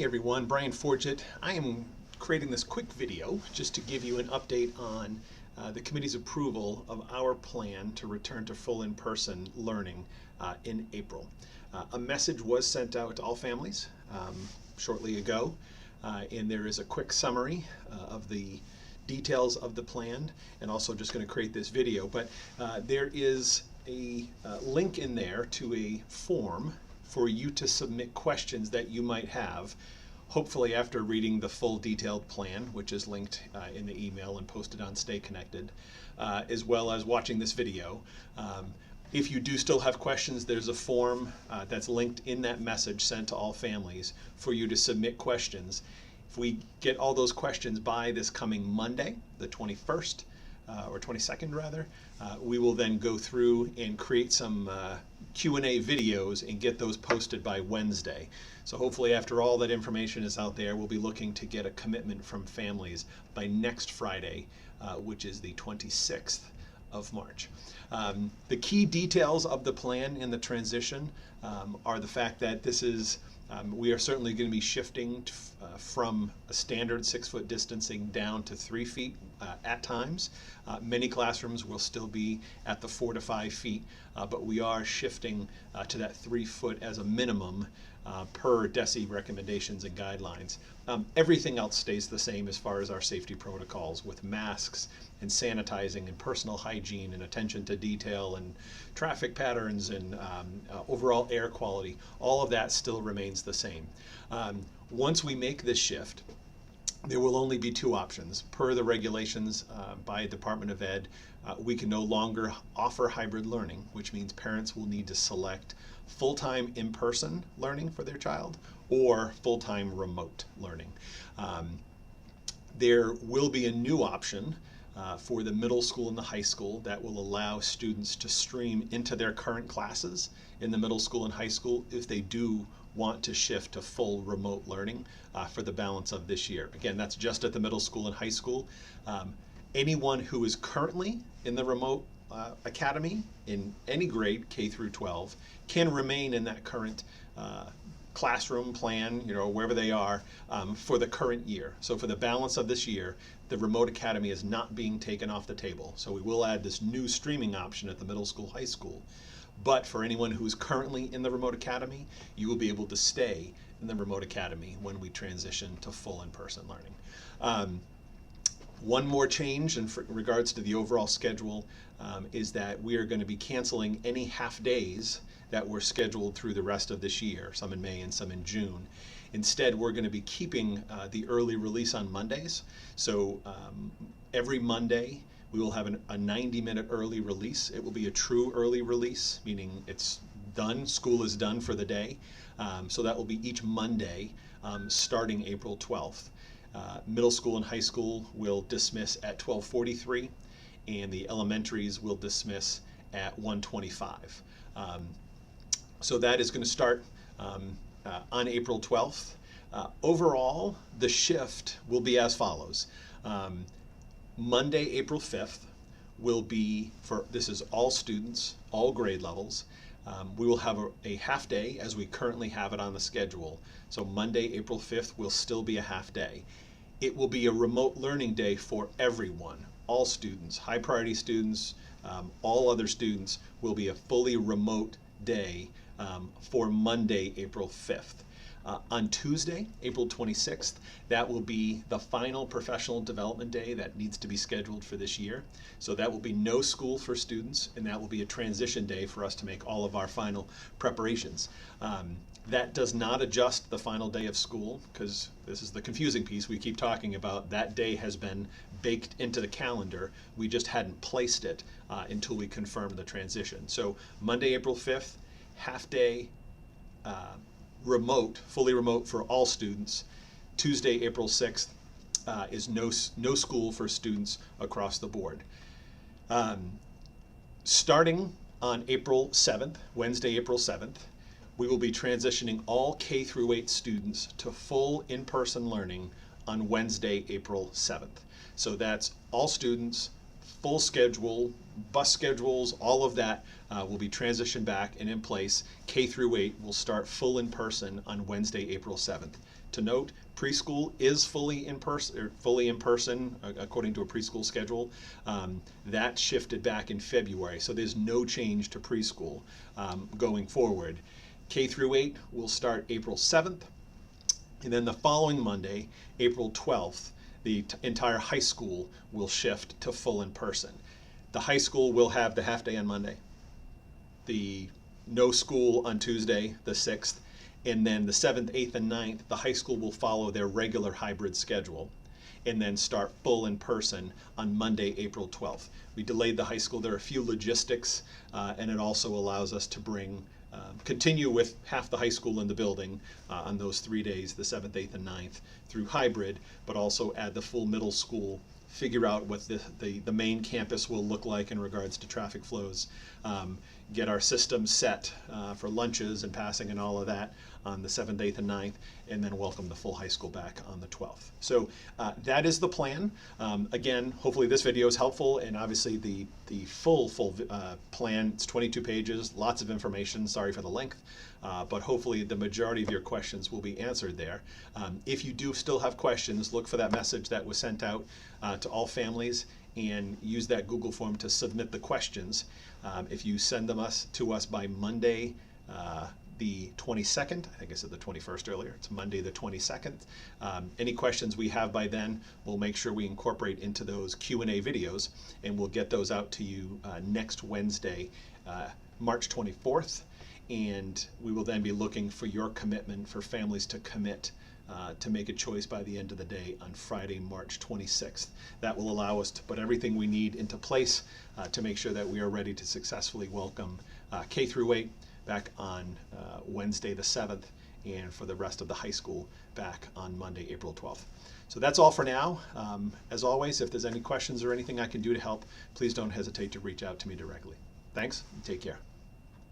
Hey everyone, Brian Forget. I am creating this quick video just to give you an update on the committee's approval of our plan to return to full in-person learning in April. A message was sent out to all families shortly ago, and there is a quick summary of the details of the plan, and also just going to create this video. But there is a link in there to a form for you to submit questions that you might have, hopefully after reading the full detailed plan, which is linked in the email and posted on Stay Connected, as well as watching this video. If you do still have questions, there's a form that's linked in that message sent to all families for you to submit questions. If we get all those questions by this coming Monday, the 21st, or 22nd rather, we will then go through and create some Q&A videos and get those posted by Wednesday. So hopefully after all that information is out there, we'll be looking to get a commitment from families by next Friday, which is the 26th of March. The key details of the plan in the transition are the fact that this is we are certainly going to be shifting from a standard 6-foot distancing down to 3 feet at times. Many classrooms will still be at the 4 to 5 feet, but we are shifting to that 3 foot as a minimum per DESE recommendations and guidelines. Everything else stays the same as far as our safety protocols, with masks and sanitizing and personal hygiene and attention to detail and traffic patterns and overall air quality. All of that still remains the same. Once we make this shift, there will only be two options. Per the regulations by Department of Ed, we can no longer offer hybrid learning, which means parents will need to select full-time in-person learning for their child or full-time remote learning. There will be a new option for the middle school and the high school that will allow students to stream into their current classes in the middle school and high school if they do want to shift to full remote learning for the balance of this year. Again, that's just at the middle school and high school. Anyone who is currently in the remote academy in any grade, K through 12, can remain in that current classroom plan, wherever they are, for the current year. So for the balance of this year, the remote academy is not being taken off the table. So we will add this new streaming option at the middle school, high school. But for anyone who is currently in the remote academy, you will be able to stay in the remote academy when we transition to full in-person learning. One more change in regards to the overall schedule is that we are going to be canceling any half days that were scheduled through the rest of this year, some in May and some in June. Instead, we're going to be keeping the early release on Mondays. So every Monday, we will have a 90-minute early release. It will be a true early release, meaning it's done, school is done for the day. So that will be each Monday starting April 12th. Middle school and high school will dismiss at 12:43, and the elementaries will dismiss at 1:25. So that is going to start on April 12th. Overall, the shift will be as follows. Monday, April 5th will be this is all students, all grade levels. We will have a half day as we currently have it on the schedule. So Monday, April 5th will still be a half day. It will be a remote learning day for everyone, all students, high priority students, all other students will be a fully remote day for Monday, April 5th. On Tuesday, April 26th, that will be the final professional development day that needs to be scheduled for this year. So that will be no school for students, and that will be a transition day for us to make all of our final preparations. That does not adjust the final day of school, because this is the confusing piece we keep talking about. That day has been baked into the calendar. We just hadn't placed it until we confirmed the transition. So Monday, April 5th, half day, remote, fully remote for all students. Tuesday, April 6th is no school for students across the board. Starting on April 7th, Wednesday, April 7th, we will be transitioning all K through 8 students to full in-person learning on Wednesday, April 7th. So that's all students, full schedule, bus schedules, all of that will be transitioned back and in place. K through 8 will start full in person on Wednesday, April 7th. To note, preschool is fully in person according to a preschool schedule. That shifted back in February, so there's no change to preschool going forward. K through 8 will start April 7th, and then the following Monday, April 12th, the entire high school will shift to full in person. The high school will have the half day on Monday, the no school on Tuesday, the 6th, and then the 7th, 8th, and 9th, the high school will follow their regular hybrid schedule and then start full in person on Monday, April 12th. We delayed the high school. There are a few logistics, and it also allows us to continue with half the high school in the building on those 3 days, the 7th, 8th, and 9th, through hybrid, but also add the full middle school, figure out what the main campus will look like in regards to traffic flows, get our system set for lunches and passing and all of that on the 7th, 8th, and 9th, and then welcome the full high school back on the 12th. So that is the plan. Again, hopefully this video is helpful, and obviously the full plan, it's 22 pages, lots of information, sorry for the length, but hopefully the majority of your questions will be answered there. If you do still have questions, look for that message that was sent out to all families and use that Google form to submit the questions. If you send them to us by Monday, the 22nd, I think I said the 21st earlier, it's Monday the 22nd. Any questions we have by then, we'll make sure we incorporate into those Q&A videos, and we'll get those out to you next Wednesday, March 24th, and we will then be looking for your commitment, for families to commit to make a choice by the end of the day on Friday, March 26th. That will allow us to put everything we need into place to make sure that we are ready to successfully welcome K through 8 back on Wednesday the 7th, and for the rest of the high school back on Monday, April 12th. So that's all for now. As always, if there's any questions or anything I can do to help, please don't hesitate to reach out to me directly. Thanks, and take care.